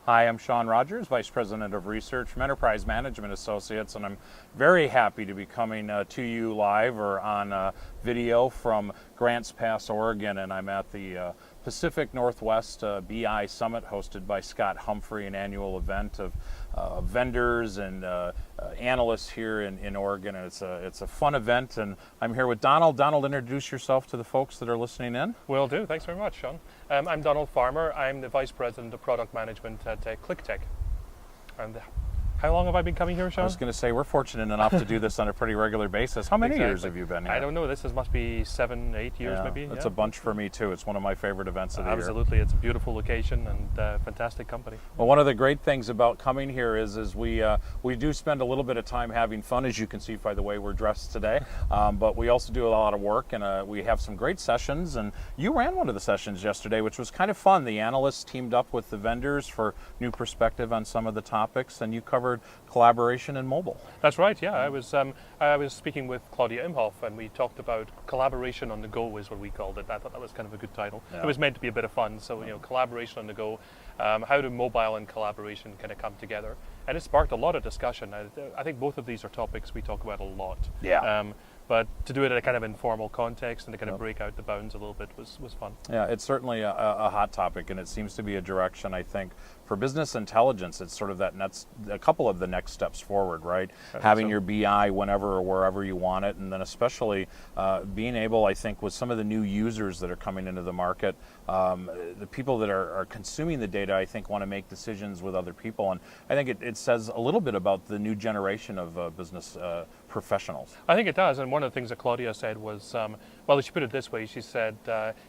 Hi, I'm Shawn Rogers, Vice President of Research from Enterprise Management Associates, and I'm very happy to be coming to you live or on video from Grants Pass, Oregon, and I'm at the Pacific Northwest BI Summit hosted by Scott Humphrey, an annual event of vendors and analysts here in Oregon, and it's a fun event, and I'm here with Donald. Donald, introduce yourself to the folks that are listening in. Will do. Thanks very much, Shawn. I'm Donald Farmer. I'm the Vice President of Product Management at ClickTech. And how long have I been coming here, Shawn? I was going to say, we're fortunate enough to do this on a pretty regular basis. How many years have you been here? I don't know. Must be 7, 8 years maybe. That's a bunch for me too. It's one of my favorite events of the year. Absolutely. It's a beautiful location and fantastic company. Well, one of the great things about coming here is we do spend a little bit of time having fun, as you can see by the way we're dressed today. But we also do a lot of work, and we have some great sessions. And you ran one of the sessions yesterday, which was kind of fun. The analysts teamed up with the vendors for new perspective on some of the topics, and you covered collaboration and mobile. That's right. Yeah, I was speaking with Claudia Imhoff, and we talked about collaboration on the go, is what we called it. I thought that was kind of a good title. Yeah. It was meant to be a bit of fun. So collaboration on the go. How do mobile and collaboration kind of come together? And it sparked a lot of discussion. I think both of these are topics we talk about a lot. Yeah. But to do it in a kind of informal context and to kind of break out the bounds a little bit was fun. Yeah, it's certainly a hot topic, and it seems to be a direction, I think, for business intelligence. It's sort of a couple of the next steps forward, right? Having your BI whenever or wherever you want it, and then especially being able, I think, with some of the new users that are coming into the market, the people that are consuming the data, I think, want to make decisions with other people. And I think it says a little bit about the new generation of business professionals. I think it does, and one of the things that Claudia said was, well, she put it this way, she said,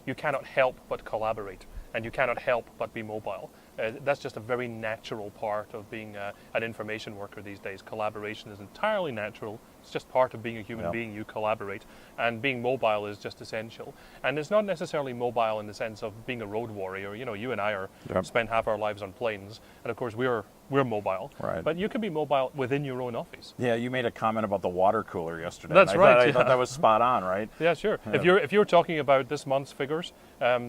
you cannot help but collaborate, and you cannot help but be mobile. That's just a very natural part of being an information worker these days. Collaboration is entirely natural. It's just part of being a human being. You collaborate, and being mobile is just essential. And it's not necessarily mobile in the sense of being a road warrior. You and I spend half our lives on planes, and of course we're mobile. Right. But you can be mobile within your own office. Yeah, you made a comment about the water cooler yesterday. That's right. I thought that was spot on, right? Yeah, sure. Yeah. If you're talking about this month's figures,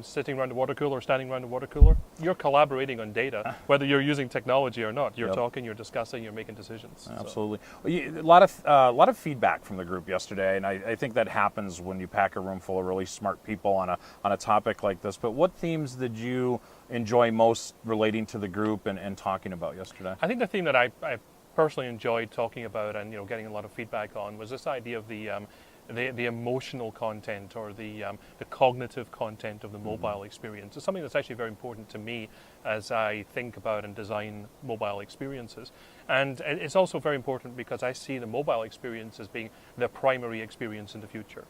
sitting around the water cooler or standing around the water cooler, you're collaborating on data, whether you're using technology or not. You're talking, you're discussing, you're making decisions. Absolutely. So. A lot of feedback from the group yesterday, and I think that happens when you pack a room full of really smart people on a topic like this. But what themes did you enjoy most relating to the group and talking about yesterday? I think the theme that I personally enjoyed talking about and getting a lot of feedback on was this idea of the emotional content or the cognitive content of the mobile experience. It's something that's actually very important to me as I think about and design mobile experiences. And it's also very important because I see the mobile experience as being the primary experience in the future.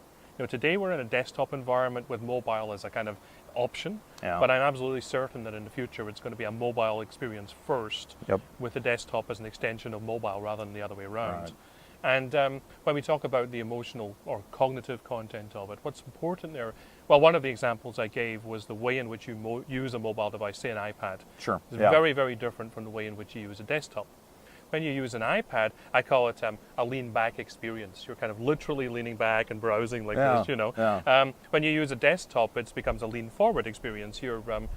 Today we're in a desktop environment with mobile as a kind of option, but I'm absolutely certain that in the future it's going to be a mobile experience first, with the desktop as an extension of mobile rather than the other way around. Right. And when we talk about the emotional or cognitive content of it, what's important there, well, one of the examples I gave was the way in which you use a mobile device, say an iPad. Sure. It's very, very different from the way in which you use a desktop. When you use an iPad, I call it a lean-back experience. You're kind of literally leaning back and browsing like this, Yeah. When you use a desktop, it becomes a lean-forward experience. You're kind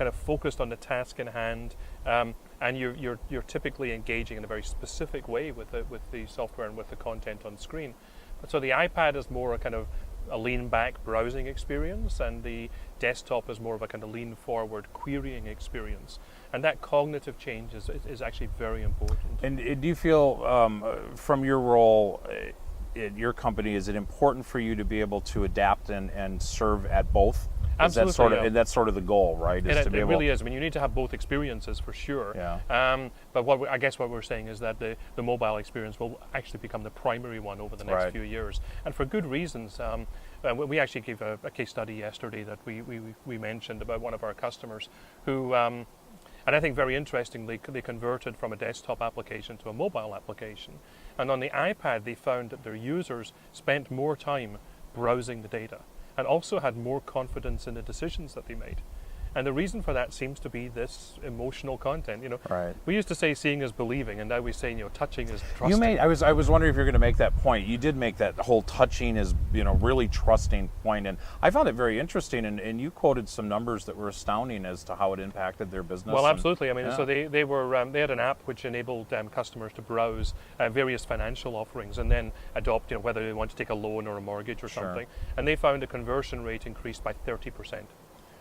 of focused on the task in hand, and you're typically engaging in a very specific way with the software and with the content on screen. So the iPad is more a kind of a lean-back browsing experience, and the desktop is more of a kind of lean-forward querying experience. And that cognitive change is actually very important. And do you feel, from your role at your company, is it important for you to be able to adapt and serve at both? Absolutely. That's sort of the goal, right? It really is. I mean, you need to have both experiences for sure. Yeah. But I guess what we're saying is that the mobile experience will actually become the primary one over the next few years, and for good reasons. We actually gave a case study yesterday that we mentioned about one of our customers who, and I think very interestingly, they converted from a desktop application to a mobile application. And on the iPad, they found that their users spent more time browsing the data and also had more confidence in the decisions that they made. And the reason for that seems to be this emotional content. Right. We used to say seeing is believing, and now we say touching is trusting. I was wondering if you're going to make that point. You did make that whole touching is really trusting point, and I found it very interesting. And you quoted some numbers that were astounding as to how it impacted their business. Well, absolutely. I mean, yeah. so they had an app which enabled customers to browse various financial offerings and then adopt whether they want to take a loan or a mortgage or Sure. something. And they found the conversion rate increased by 30%.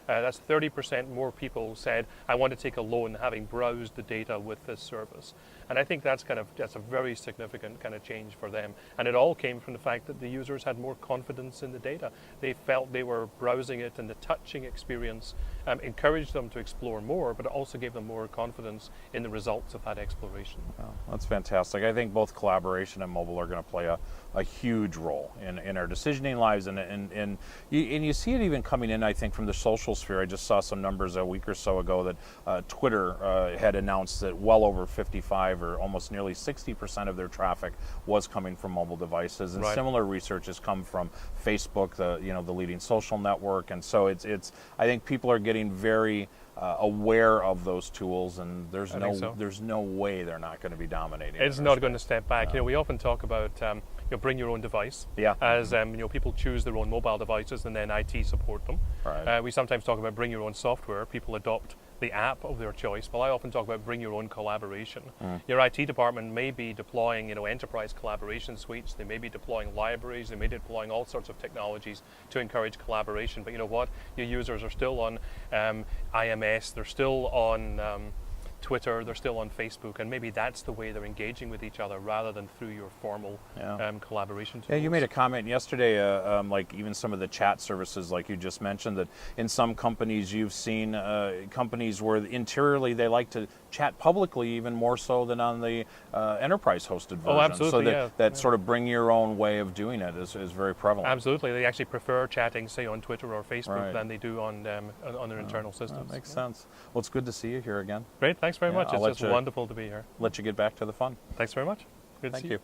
That's 30% more people said, I want to take a loan having browsed the data with this service. And I think that's a very significant kind of change for them. And it all came from the fact that the users had more confidence in the data. They felt they were browsing it, and the touching experience encouraged them to explore more, but it also gave them more confidence in the results of that exploration. Oh, that's fantastic. I think both collaboration and mobile are going to play a huge role in our decisioning lives, and you see it even coming in, I think, from the social sphere. I just saw some numbers a week or so ago that Twitter had announced that well over 55 or almost nearly 60% of their traffic was coming from mobile devices, and Right. similar research has come from Facebook, the leading social network, and so it's I think people are getting very aware of those tools, and there's no way they're not going to be dominating. It's not going to step back. We often talk about bring your own device. Yeah. As people choose their own mobile devices and then IT support them. Right. We sometimes talk about bring your own software. People adopt the app of their choice. Well, I often talk about bring your own collaboration. Your IT department may be deploying enterprise collaboration suites. They may be deploying libraries. They may be deploying all sorts of technologies to encourage collaboration. But you know what? Your users are still on IMS. They're still on Twitter, they're still on Facebook, and maybe that's the way they're engaging with each other rather than through your formal collaboration tools. Yeah, you made a comment yesterday, like even some of the chat services, like you just mentioned, that in some companies you've seen companies where interiorly they like to chat publicly even more so than on the enterprise hosted version. Oh, absolutely, So that sort of bring your own way of doing it is very prevalent. Absolutely, they actually prefer chatting, say, on Twitter or Facebook Right. than they do on their internal systems. That makes sense. Well, it's good to see you here again. Great, thanks very much. I'll It's just wonderful to be here. Let you get back to the fun. Thanks very much. Good to Thank see you.